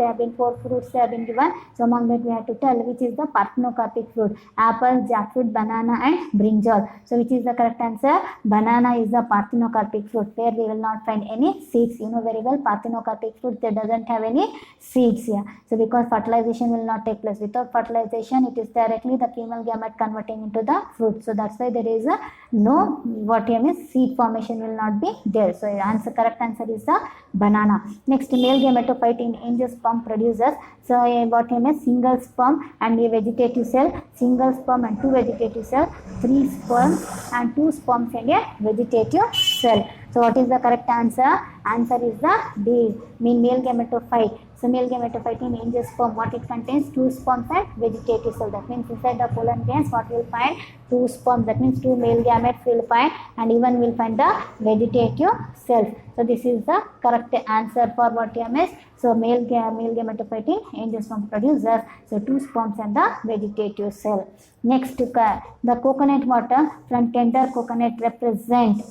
fruits they have been given. So among that we have to tell which is the parthenocarpic fruit. Apple, jackfruit, banana and brinjal. So which is the correct answer? Banana is the parthenocarpic fruit, where we will not find any seeds. You know very well parthenocarpic fruit that doesn't have any seeds here. So because fertilization will not take place. Without fertilization it is directly the female gamete converting into the fruit. So that's why there is a no what here means seed formation will not be there. So answer, correct answer is the banana. Next, male gametophyte in angiosperm produces. So what here means single sperm and a vegetative cell, single sperm and 2 vegetative cells, 3 sperms and 2 sperms and a vegetative cell. So what is the correct answer? Answer is the D. Mean male gametophyte. So male gametophyte in angiosperm, what it contains? 2 sperms and vegetative cell. That means inside the pollen grains what we will find? 2 sperms. That means 2 male gametes we will find, and even we will find the vegetative cells. So this is the correct answer for what you miss. So male gametophyte in angiosperm produces so 2 sperms and the vegetative cell. Next, the coconut water from tender coconut represent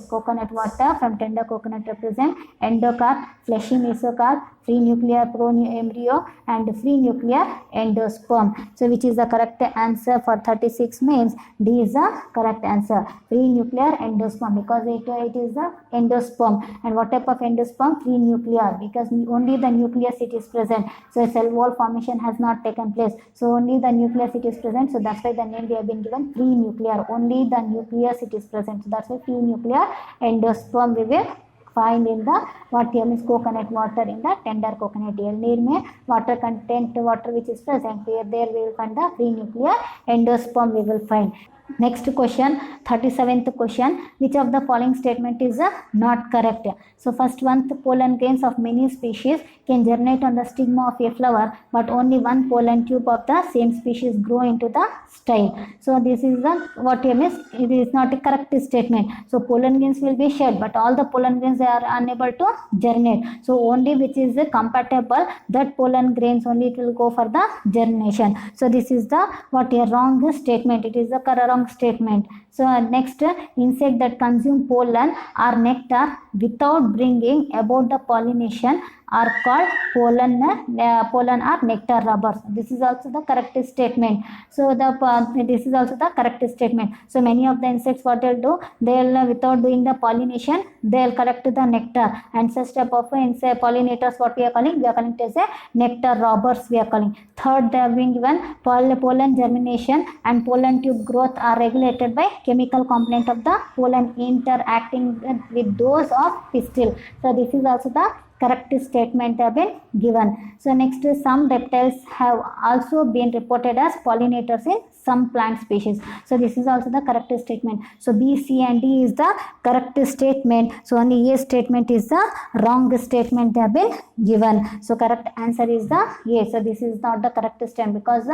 endocarp, fleshy mesocarp, free nuclear pro-embryo and free nuclear endosperm. So which is the correct answer for 36 means D is the correct answer. Free nuclear endosperm, because it is the endosperm. And what type of endosperm? Free nuclear, because only the nucleus it is present. So cell wall formation has not taken place. So only the nucleus it is present. So that's why the name we have been given free nuclear. Only the nucleus it is present. So that's why free nuclear endosperm we will find in the what here means coconut water in the tender coconut. Elnir में water content, water which is present, there we will find the free nuclear endosperm we will find. Next question, 37th question. Which of the following statement is not correct? So first one, the pollen grains of many species can germinate on the stigma of a flower, but only one pollen tube of the same species grow into the style. So this is what you miss. It is not a correct statement. So pollen grains will be shed, but all the pollen grains are unable to germinate. So only which is compatible, that pollen grains only it will go for the germination. So this is the what a wrong statement. It is a wrong statement. So next, insect that consume pollen or nectar without bringing about the pollination are called pollen or nectar robbers. This is also the correct statement. So this is also the correct statement. So many of the insects, what they'll do, they'll without doing the pollination, they'll collect the nectar, and such type of insect pollinators, what we are calling it as a nectar robbers we are calling. Third, they have been given pollen germination and pollen tube growth are regulated by chemical component of the pollen interacting with those of pistil. So this is also the correct statement have been given. So next, some reptiles have also been reported as pollinators in some plant species. So this is also the correct statement. So B, C and D is the correct statement. So only A statement is the wrong statement they have been given. So correct answer is the A. So this is not the correct statement because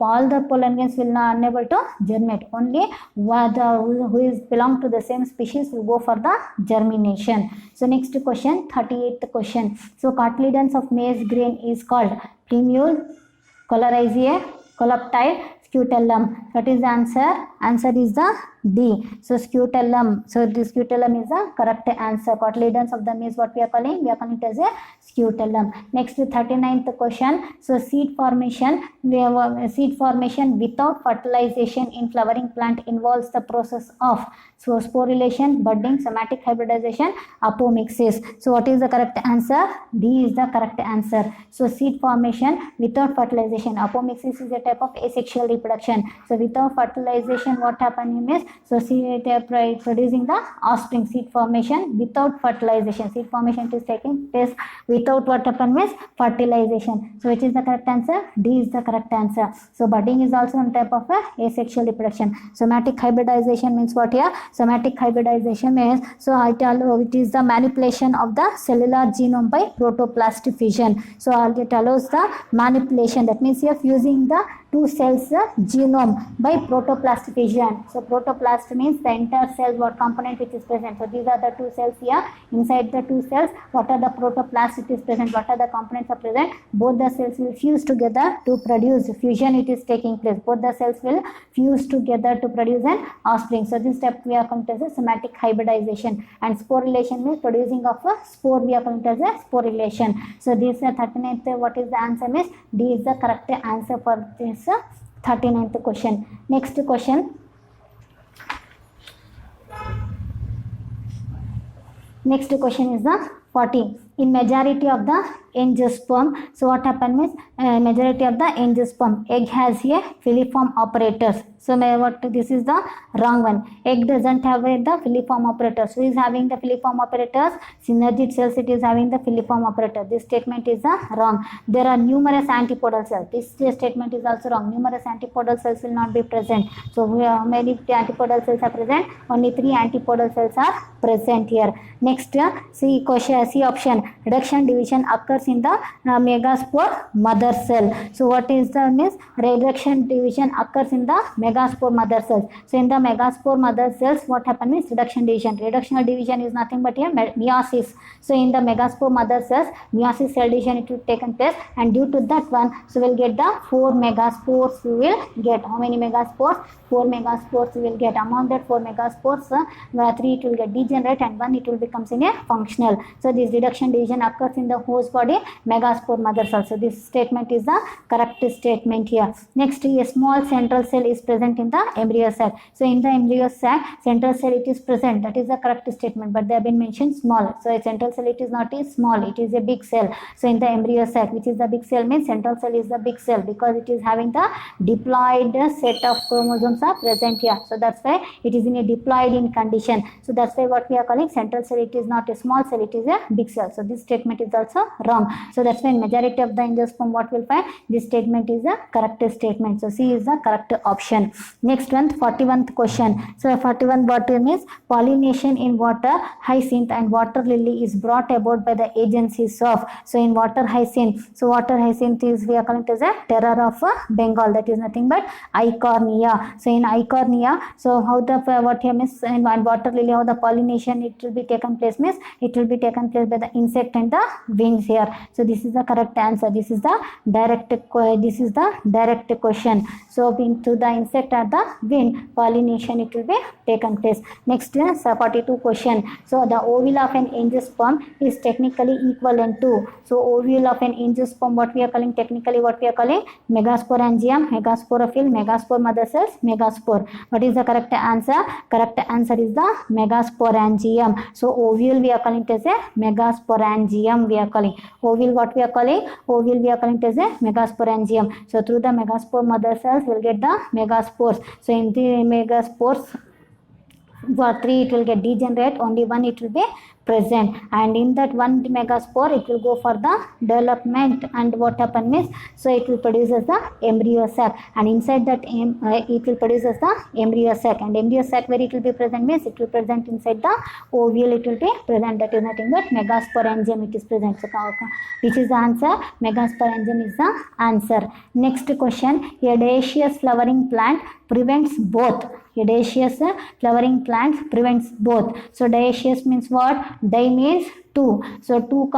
all the pollen grains will not unable to germinate. Only who is belong to the same species will go for the germination. So next question, 38th question. So cotyledons of maize grain is called plumule, chlorhizae, coloptile, scutellum. What is the answer? Answer is the D. So scutellum. So this scutellum is the correct answer. Cotyledons of the maize, what we are calling? We are calling it as a scutellum. Next, 39th question. So seed formation. We have seed formation without fertilization in flowering plant involves the process of sporulation, budding, somatic hybridization, apomixis. So what is the correct answer? D is the correct answer. So seed formation without fertilization. Apomixis is a type of asexual reproduction. So without fertilization, what happens is, so they are producing the offspring. Seed formation without fertilization. Seed formation is taking place without what happens is fertilization. So which is the correct answer? D is the correct answer. So budding is also one type of asexual reproduction. Somatic hybridization means what here? Somatic hybridization means, so it is the manipulation of the cellular genome by protoplast fission. So it allows the manipulation. That means you are fusing the two cells genome by protoplast fission. So protoplast means the entire cell, what component which is present. So these are the two cells here. Inside the two cells, what are the protoplast it is present, what are the components are present. Both the cells will fuse together to produce fusion. It is taking place. Both the cells will fuse together to produce an offspring. So this step we are calling as a somatic hybridization. And sporulation means producing of a spore, we are calling as a sporulation. So this 39th, what is the answer means? D is the correct answer for this 39th question. Next question. Next question is the 40. In majority of the angiosperm, so what happens is majority of the angiosperm, egg has a filiform apparatus. So this is the wrong one. Egg doesn't have the filiform apparatus. Who is having the filiform apparatus? Synergid cells, it is having the filiform apparatus. This statement is wrong. There are numerous antipodal cells. This statement is also wrong. Numerous antipodal cells will not be present. So how many antipodal cells are present? Only 3 antipodal cells are present here. Next, C option. Reduction division occurs in the megaspore mother cell. So what is the means? Reduction division occurs in the megaspore mother cells. So in the megaspore mother cells, what happens is reduction division. Reductional division is nothing but here meiosis. So in the megaspore mother cells, meiosis cell division it will take place, and due to that one, so we'll get the 4 megaspores. We will get how many megaspores? 4 megaspores we will get. Among that 4 megaspores, 3 it will get degenerate and 1 it will becomes in a functional. So this reduction division occurs in the host body megaspore mother cell. So this statement is the correct statement here. Next, a small central cell is present in the embryo sac. So in the embryo sac, central cell it is present. That is the correct statement, but they have been mentioned small. So a central cell it is not a small, it is a big cell. So in the embryo sac, which is the big cell, means central cell is the big cell because it is having the diploid set of chromosomes are present here. So that's why it is in a diploid in condition. So that's why what we are calling central cell, it is not a small cell, it is a big cell. So this statement is also wrong. So that's why in majority of the angiosperm what we'll find, this statement is a correct statement. So C is the correct option. Next one, 41st question. So 41 what means pollination in water hyacinth and water lily is brought about by the agencies of. So in water hyacinth, so water hyacinth is we are calling it as a terror of Bengal, that is nothing but Eichhornia. So in Eichhornia, so how the what here means in water lily, how the pollination it will be taken place means it will be taken place by the insect and the winds here. So this is the correct answer. This is the direct question. So into the insect or the wind pollination it will be taken place. Next 42 question. So the ovule of an angiosperm is technically equivalent to. So ovule of an angiosperm what we are calling technically, what we are calling megasporangium, megasporophyll, megaspore mother cells, megaspore. What is the correct answer? Correct answer is the megasporangium. So ovule we are calling it as a megasporangium. We are calling ovule what we are calling, ovule we are calling it as a megasporangium. So through the megaspore mother cells we'll get the megaspores. So in the megaspores for 3 it will get degenerate, only 1 it will be present, and in that one megaspore it will go for the development, and what happen means so it will produce as the embryo sac, and inside that it will produce as the embryo sac, and embryo sac where it will be present means it will present inside the ovule, it will be present, that is nothing but megasporangium it is present. So which is the answer? Megasporangium is the answer. Next question, a dioecious flowering plant prevents both. A dioecious flowering plant prevents both. So dioecious means what? Di means 2. So 2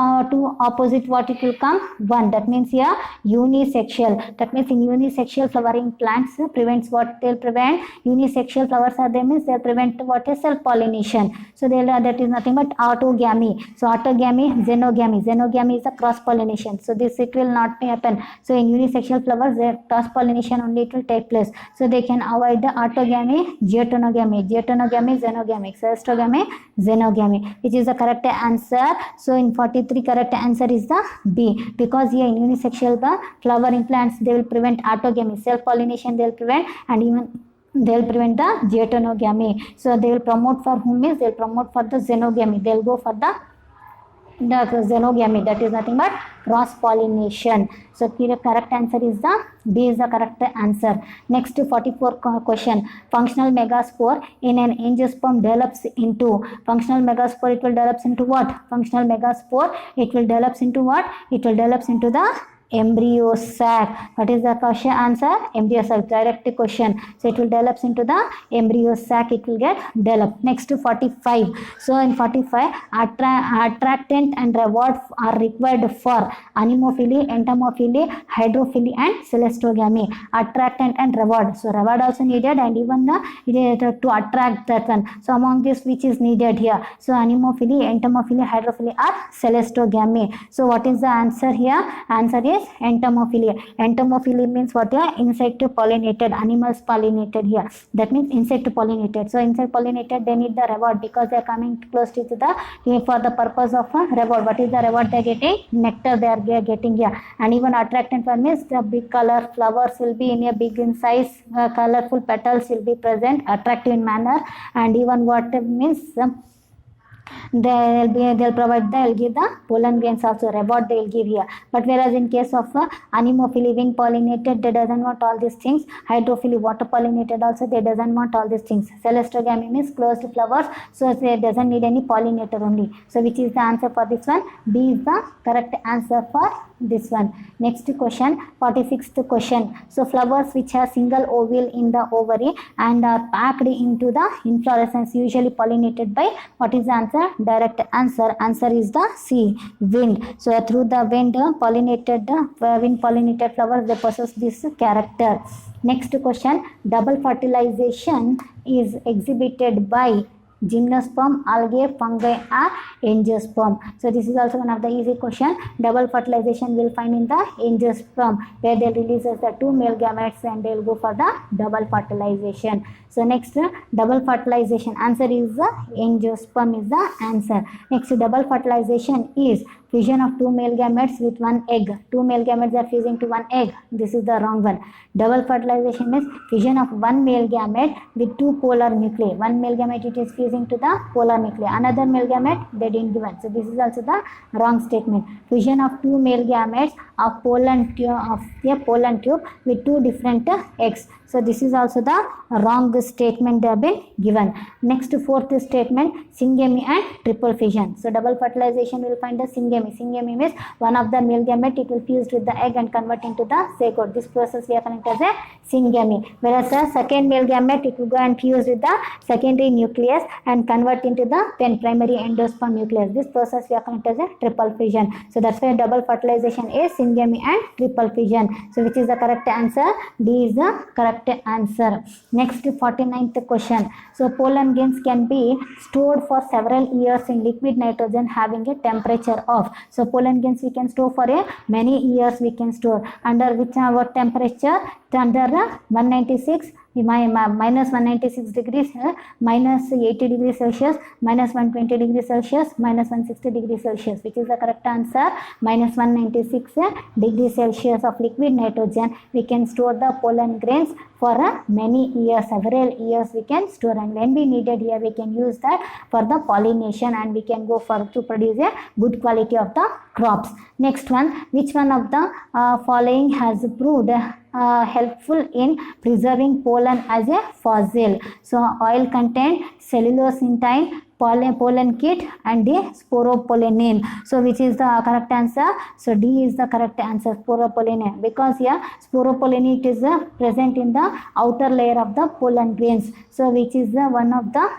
opposite what it will come? 1. That means here unisexual. That means in unisexual flowering plants prevents what? They'll prevent unisexual flowers are there means they'll prevent what is self pollination. So they'll that is nothing but autogamy. So autogamy, xenogamy. Xenogamy is a cross pollination. So this it will not happen. So in unisexual flowers the cross pollination only it will take place. So they can avoid the autogamy, diatonogamy, xenogamy, celestogamy, xenogamy, which is the correct answer. So in 43 correct answer is the B, because here in unisexual the flowering plants they will prevent autogamy, self pollination they will prevent, and even they will prevent the diatonogamy. So they will promote for whom means they will promote for the xenogamy, they will go for the xenogamy, that is nothing but cross pollination. So the correct answer is the B is the correct answer. Next 44 question, functional megaspore in an angiosperm develops into. Functional megaspore it will develops into what? Functional megaspore it will develops into what? It will develops into the embryo sac. What is the question answer? Embryo sac, direct question. So it will develops into the embryo sac, it will get developed. Next 45. So in 45, attractant and reward are required for anemophily, entomophily, hydrophily and celestogamy. Attractant and reward. So reward also needed, and even to attract that one. So among this which is needed here? So anemophily, entomophily, hydrophily or celestogamy. So what is the answer here? Answer is entomophily. Entomophily means what? Insect pollinated, animals pollinated here. That means insect pollinated. So insect pollinated they need the reward because they are coming close to the for the purpose of a reward. What is the reward they are getting? Nectar they are getting here. And even attractant one means the big color flowers will be in a big in size, colorful petals will be present, attractive in manner, and even what means they'll give the pollen grains also, reward they will give here. But whereas in case of anemophily, wing pollinated, they doesn't want all these things. Hydrophily, water pollinated also, they doesn't want all these things. Celestogamy means closed flowers, so they doesn't need any pollinator only. So which is the answer for this one? B is the correct answer for this one. Next question, 46th question. So flowers which have single ovule in the ovary and are packed into the inflorescence usually pollinated by, what is the answer? Direct answer. Answer is the C, wind. So through the wind pollinated flowers they possess this character. Next question, double fertilization is exhibited by gymnosperm, algae, fungi or angiosperm. So this is also one of the easy question. Double fertilization will find in the angiosperm where they releases the 2 male gametes and they will go for the double fertilization. So next double fertilization answer is the angiosperm is the answer. Next double fertilization is fusion of two male gametes with one egg. Two male gametes are fusing to one egg. This is the wrong one. Double fertilization means fusion of one male gamete with two polar nuclei. One male gamete it is fusing to the polar nuclei. Another male gamete they didn't given. So this is also the wrong statement. Fusion of two male gametes of pollen tube with two different eggs. So this is also the wrong statement they have been given. Next, fourth statement, syngamy and triple fission. So double fertilization will find the syngamy. Syngamy means one of the male gamete it will fuse with the egg and convert into the zygote. This process we are calling as a syngamy. Whereas the second male gamete it will go and fuse with the secondary nucleus and convert into the primary endosperm nucleus. This process we are calling as a triple fission. So that's why double fertilization is syngamy and triple fission. So which is the correct answer? D is the correct answer. Next, 49th question. So pollen grains can be stored for several years in liquid nitrogen having a temperature of. So pollen grains we can store for many years we can store. Under which what temperature? Under 196 minus 196 degrees, minus 80 degrees Celsius, minus 120 degrees Celsius, minus 160 degrees Celsius. Which is the correct answer? Minus 196 degrees Celsius of liquid nitrogen we can store the pollen grains for many years, several years we can store, and when we needed here we can use that for the pollination and we can go for to produce a good quality of the crops. Next one, which one of the following has proved helpful in preserving pollen as a fossil? So oil content, cellulose intine, pollen kit and the sporopollenin. So which is the correct answer? So D is the correct answer, sporopollenin, because here sporopollenin it is present in the outer layer of the pollen grains. So which is one of the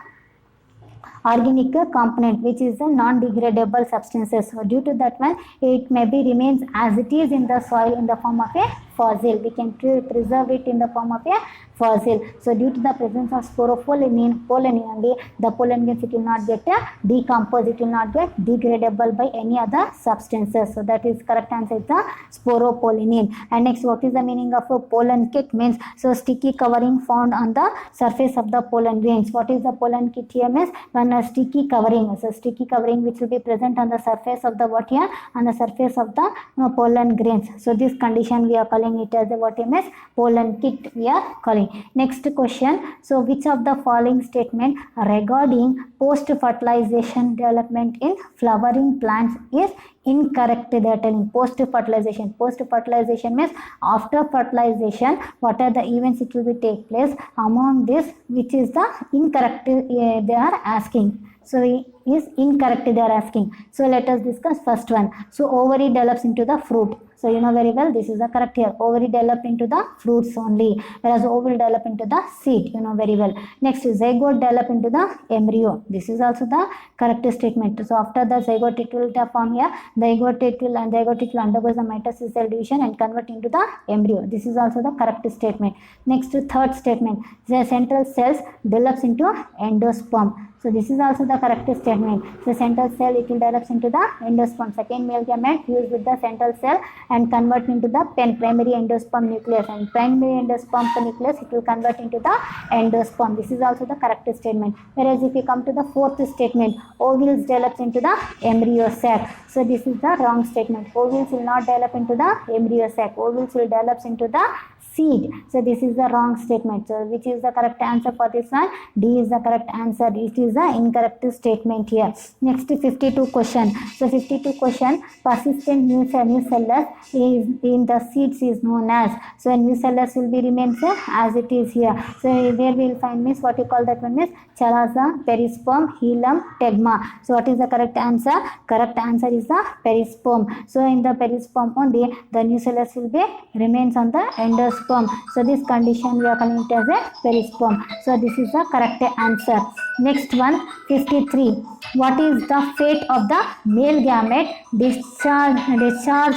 organic component which is the non-degradable substances. So due to that one it maybe remains as it is in the soil in the form of a fossil. We can preserve it in the form of a fossil. So due to the presence of sporopollenin only, the pollen grains it will not get decomposed, it will not get degradable by any other substances. So that is correct answer is the sporopollenin. And next, what is the meaning of a pollen kit? Means so sticky covering found on the surface of the pollen grains. What is the pollen kit here? Means one sticky covering. So sticky covering which will be present on the surface of the what here? On the surface of the pollen grains. So this condition we are calling it as a what is pollen kit we are calling. Next question. So which of the following statement regarding post fertilization development in flowering plants is incorrect? They are telling post fertilization. Post fertilization means after fertilization what are the events it will be take place. Among this which is the incorrect they are asking. So is incorrect they are asking. So let us discuss first one. So ovary develops into the fruit. So you know very well this is the correct here. Ovary develop into the fruits only, whereas ovule develop into the seed. You know very well. Next, zygote develop into the embryo. This is also the correct statement. So after the zygote it will form here. Zygote it will undergo the mitosis cell division and convert into the embryo. This is also the correct statement. Next, third statement. The central cells develops into endosperm. So this is also the correct statement. So central cell it will develops into the endosperm. Second male gamete fused with the central cell and convert into the primary endosperm nucleus, and primary endosperm nucleus it will convert into the endosperm. This is also the correct statement. Whereas if you come to the fourth statement, ovules develops into the embryo sac. So this is the wrong statement. Ovules will not develop into the embryo sac. Ovules will develops into the seed. So this is the wrong statement. So which is the correct answer for this one? D is the correct answer. It is the incorrect statement here. Next, 52 question. So 52 question, persistent nucellus is in the seeds is known as. So nucellus will be remains as it is here. So there we will find means what you call that one is chalaza, perisperm, hilum, tegma. So what is the correct answer? Correct answer is the perisperm. So in the perisperm only the nucellus will be remains on the endosperm. So this condition we are calling it as a perisperm. So this is the correct answer. Next one, 53. What is the fate of the male gamete discharged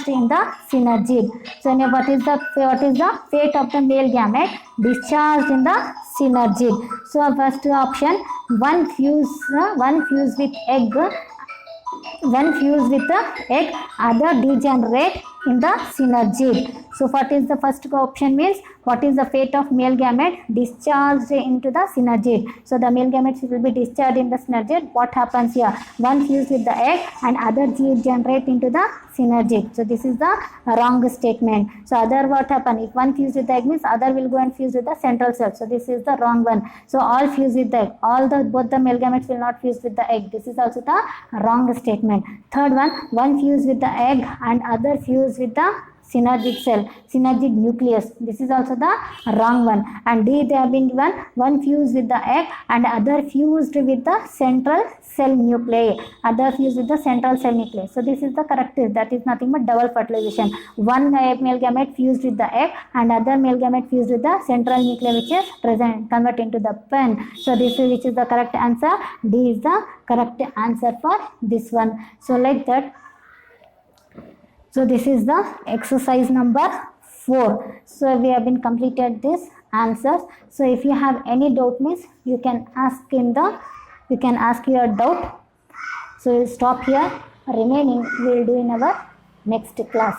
in the synergid? So what is the fate of the male gamete discharged in the synergid? So first option, one fuse with egg, other degenerate in the synergid. So what is the first option means what is the fate of male gamete? Discharged into the synergid. So the male gametes will be discharged in the synergid. What happens here? One fused with the egg and other generate into the synergid. So this is the wrong statement. So other what happen? If one fused with the egg means other will go and fuse with the central cell. So this is the wrong one. So all fuse with the egg. Both the male gametes will not fuse with the egg. This is also the wrong statement. Third one fuse with the egg and other fuse with the synergid cell, synergid nucleus. This is also the wrong one. And D, they have been given one fused with the egg and other fused with the central cell nuclei. Other fused with the central cell nuclei. So this is the correct. That is nothing but double fertilization. One male gamete fused with the egg and other male gamete fused with the central nuclei which is present, convert into the pen. So this is which is the correct answer. D is the correct answer for this one. So like that. So this is the exercise number 4. So we have been completed this answers. So if you have any doubt means you can ask your doubt. So we'll stop here. Remaining we will do in our next class.